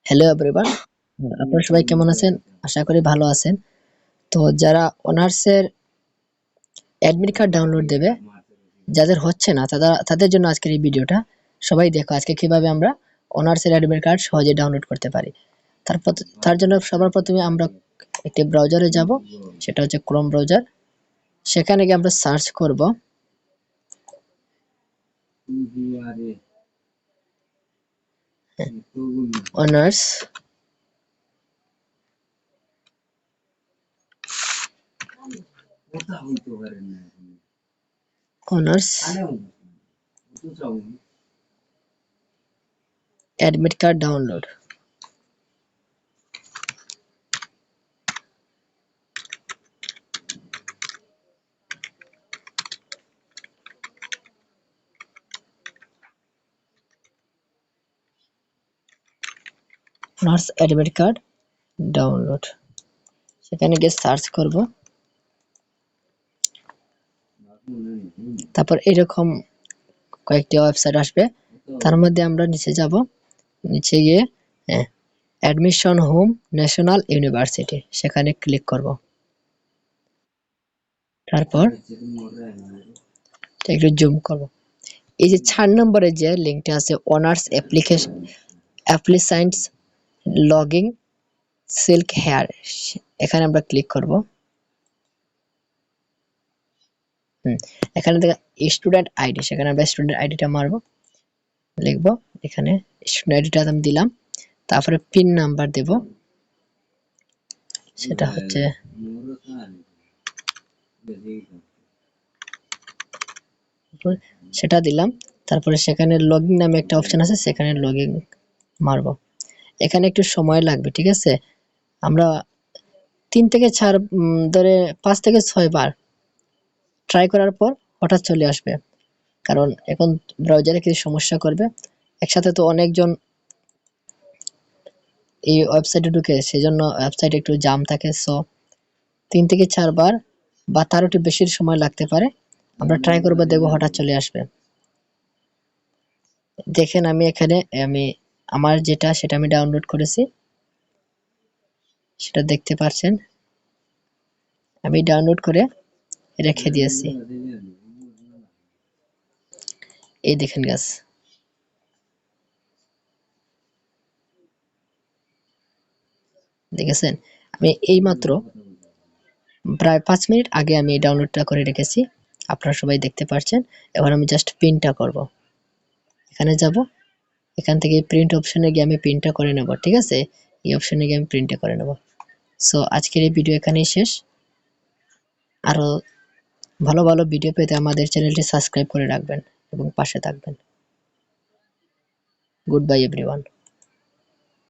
Hello everyone, আপনারা সবাই কেমন আছেন? আশা করি ভালো আছেন। তো যারা অনার্সের অ্যাডমিট কার্ড ডাউনলোড দেবে, যাদের হচ্ছে না তাদের জন্য আজকের এই ভিডিওটা। সবাই দেখো আজকে কিভাবে আমরা অনার্সের অ্যাডমিট কার্ড সহজে ডাউনলোড করতে পারি। তারপর তার জন্য সবার প্রথমে আমরা একটি ব্রাউজারে যাব, সেটা হচ্ছে ক্রোম ব্রাউজার। সেখানে গিয়ে আমরা সার্চ করব honours honours admit card download. Honours admit card download, সেখানে গিয়ে সার্চ করব। তারপর এরকম কয়েকটি ওয়েবসাইট আসবে, তার মধ্যে আমরা নিচে যাব। নিচে গিয়ে অ্যাডমিশন হোম ন্যাশনাল ইউনিভার্সিটি, সেখানে ক্লিক করব। তারপর একটু জুম করব। এই যে 4 নম্বরে যে লিংকটা আছে অনার্স অ্যাপ্লিকেশন অ্যাপ্লিসাইন্স লগিং সিল্ক হেয়ার, এখানে আমরা ক্লিক করব। এখানে দেখা স্টুডেন্ট আইডি, সেখানে আমরা স্টুডেন্ট আইডিটা মারবো, লিখবো এখানে স্টুডেন্ট আইডিটা আমি দিলাম। তারপরে পিন নাম্বার দেব, সেটা হচ্ছে সেটা দিলাম। তারপরে সেখানে লগইন নামে একটা অপশন আছে, সেখানে লগইন মারবো। এখানে একটু সময় লাগবে, ঠিক আছে। আমরা 3 থেকে 4 ধরে 5 থেকে 6 বার ট্রাই করার পর হঠাৎ চলে আসবে, কারণ এখন ব্রাউজারে কিছু সমস্যা করবে। একসাথে তো অনেকজন এই ওয়েবসাইটে ঢুকে, সেজন্য ওয়েবসাইটে একটু জাম থাকে। সো 3 থেকে 4 বার বা তারও একটু বেশি সময় লাগতে পারে। আমরা ট্রাই করবো, দেখবো হঠাৎ চলে আসবে। দেখেন আমি এখানে আমার সেটা আমি ডাউনলোড করেছি, সেটা দেখতে পাচ্ছেন। আমি ডাউনলোড করে রেখে দিয়েছি। এই দেখেন গাছ, দেখেছেন? আমি এইমাত্র প্রায় 5 মিনিট আগে আমি ডাউনলোডটা করে রেখেছি, আপনারা সবাই দেখতে পাচ্ছেন। এবার আমি জাস্ট প্রিন্টটা করব। এখানে যাব, এখান থেকে প্রিন্ট অপশনে গিয়ে আমি প্রিন্টটা করে নেব, ঠিক আছে। এই অপশনে গিয়ে আমি প্রিন্টটা করে নেব। সো আজকের এই ভিডিও এখানেই শেষ। আরো ভালো ভালো ভিডিও পেতে আমাদের চ্যানেলটি সাবস্ক্রাইব করে রাখবেন এবং পাশে থাকবেন। Good bye everyone.